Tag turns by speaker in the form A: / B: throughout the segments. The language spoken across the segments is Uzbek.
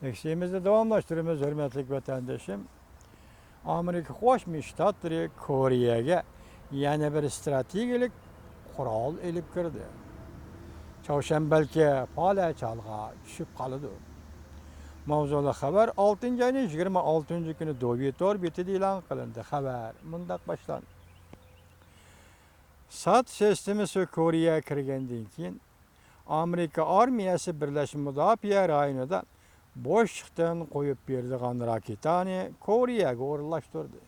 A: Eksiğimizi davamlaştırıyoruz hürmetli vatandaşım. Amerika Qo'shma Shtatlari Koreyaga yana bir strategik qurol elib kirdi. Çavşambelki palachalg'a tushib qoldi. Mavzuli xabar 6 ayning 26 kuni Dovitor betida e'lon qilindi. Xabar mundaq boshlandi. Sat sistemasi Koreyaga kirgandan keyin Amerika armiyasi Birlashgan Mudofaa rayonida bo'shliqdan qo'yib berdigan raketani Koreyaga o'rinlashtirdi.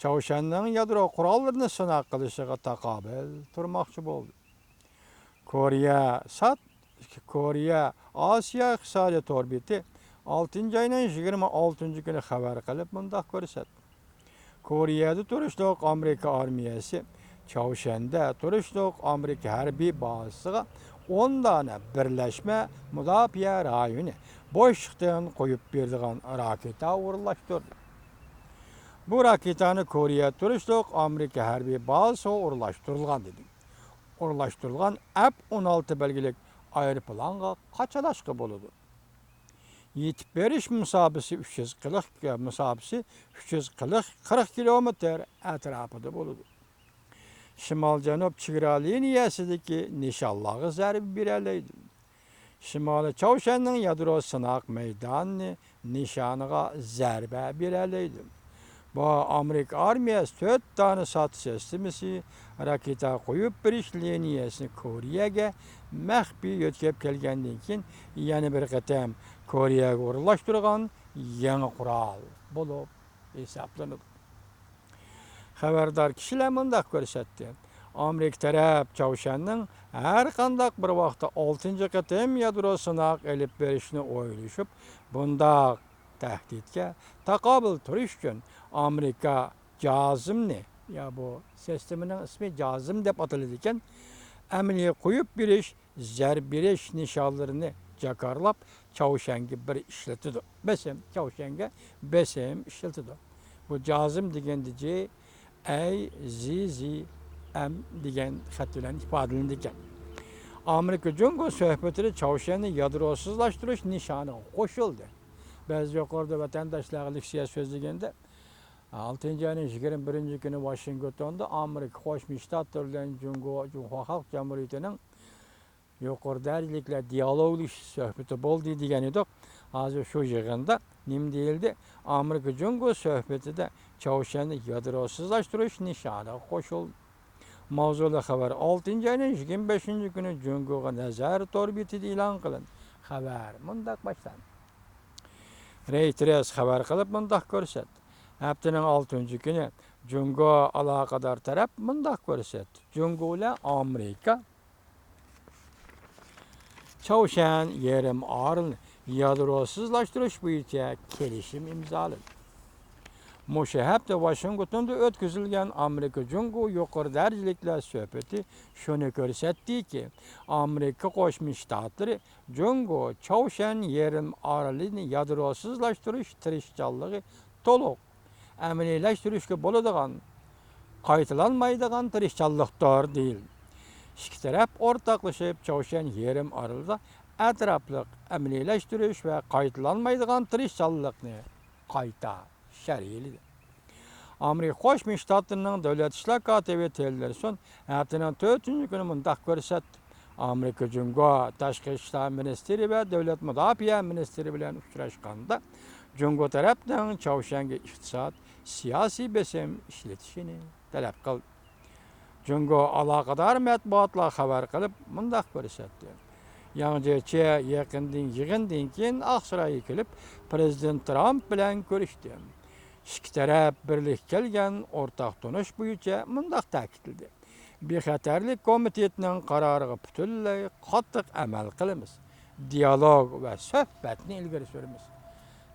A: Çavuşanның yadro qurollarini sinov qilishiga taqobil turmoqchi bo'ldi. Koreya Osiyo iqtisodiyot orbiti 6 ayning 26 kuni xabar qilib bundoq ko'rsatdi. Koreyada turishliq Amerika armiyasi Çavuşanda turishliq Amerika harbiy bazasiga 10 dona birlashma mudofaa rayoni bo'shliqdan qo'yib berdigan raketa o'rinlashtirdi. Bu raketani Koreya turishliq Amerika harbiy bazasiga o'rinlashtirilgan dedi. O'rinlashtirilgan F-16 belgilik aeroplanga qachalashqa bo'ladi. Yetib berish musofasi 340 kilometr atrofida bo'ladi. Shimol-janub chegara liniyasidagi nishonlarga zarba beradi. Shimoliy Chavshanning yadro sinaq maydoni nishoniga zarba beradi. Bu Amerika armiyasi 4 tane sat sistemasi raketa qo'yib berish liniyasini Koreyaga maxfiy yetkazib kelgandan keyin yana bir qatam Koreyaga o'rinlashtirgan yangi qurol bo'lib hisoblanadi. Xabardor kishilar mundaq ko'rsatdi. Amerika taraf Chavshanning har qanday bir vaqtda 6-qatam yadro sinaq elib berishni o'ylashib, bundaq tahdidga taqobil turish uchun Amerika Jazimni, ya bu sistemining ismi Jazim deb ataladi ekan, amaliy qo'yib berish, zarb berish nishonlarini jakarlab Chavshanga bir ishlatadi. Chavshanga besim ishlatadi. Bu Jazim deganda JAZM degan xat bilan ifodalanadi ekan. Amerika Jungo suhbatida Chavshanni yadrosizlashtirish nishoniga qo'shildi. Biz yuqorida vatandoshlarga leksiya so'zlaganda 6 ayning 21 kuni Washingtonda Amerika Qo'shma Shtatlari Jungo Xalq Jamhuriyatining yuqori darajali dialogli suhbati bo'ldi degan edik. Hozir shu yig'inda nima deyildi? Amerika Jungo suhbatida Chavshanni yadrosizlashtirish nishoniga qo'shildi. Mavzuli xabar 6 ayning 25 kuni Jungoga nazar orbitida e'lon qilindi. Xabar mundaq boshlandi. Reuters xabar qilib mundaq ko'rsatdi. Haftaning 6 kuni Jungo aloqador taraf mundaq ko'rsatdi. Jungo bilan Amerika Chavshan yarim orolni yadrosizlashtirish bo'yicha kelishim imzoladi. Musha hafta Washingtonda o'tkazilgan Amerika Jungo yuqori darajali suhbati shuni ko'rsatdiki, Amerika Qo'shma Shtatlari Jungo Chavshan yarim orolini yadrosizlashtirish tirishchanligi to'liq amaliylashtirish bo'ladigan, qaytalanmaydigan tirishchanlikdir deyil. Ikki taraf o'rtoqlashib Chavshan yarim orolida atrofli amaliylashtirish va qaytalanmaydigan tirishchanlikni qayta sharhladi. Amerika Qo'shma Shtatlarining davlat ishlar kotibi Tillerson haftaning 4-kuni mundaq ko'rsatdi. Amerika Jungo tashqi ishlar ministri va davlat mudofaa ministri bilan uchrashganda Jungo tarafdan Chavshanga iqtisod, siyosiy besim ishlatishini talab qildi. Jungo aloqador matbuotlar xabar qilib mundaq ko'rsatdi. Yangicha yaqindan yig'indan keyin Oqsaroyga kelib, Prezident Trump bilan ko'rishdi. Ikki taraf birlik kelgan o'rtaq tunish bo'yicha mundaq ta'kidladi. Bexatarlik komitetining qaroriga butunlay qattiq amal qilamiz. Dialog va suhbatni ilgari suramiz.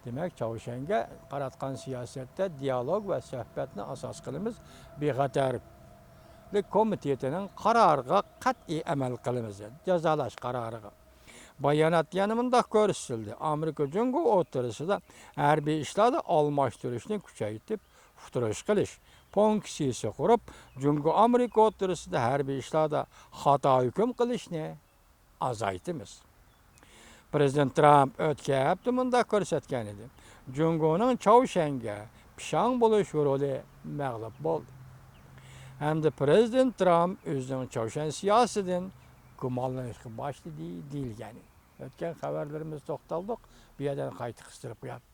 A: Demak, Chavshanga qaratgan siyosatda dialog va suhbatni asos qilamiz. Bexatarlik komitetining qaroriga qat'iy amal qilamiz. Jazolash qaroriga. Bayonot yana mundaq ko'rsatildi. Amerika Jungo o'rtasida harbiy ishlarda almashtirishni kuchaytirib, futurish qilish funksiyasi qurib, Jungo Amerika o'rtasida harbiy ishlarda xato hukm qilishni azaytimiz. Prezident Trump o'tgan hafta bunda ko'rsatgan edi. Jungoning Chaushanga pishon bo'lish roli mag'lub bo'ldi. Hamda Prezident Trump o'zining Chaushan siyosatidan gumonlanishga boshladi deyilgan. O'tgan xabarlarimiz to'xtaldik. Bu yerdan qayta qistirib qo'yamiz.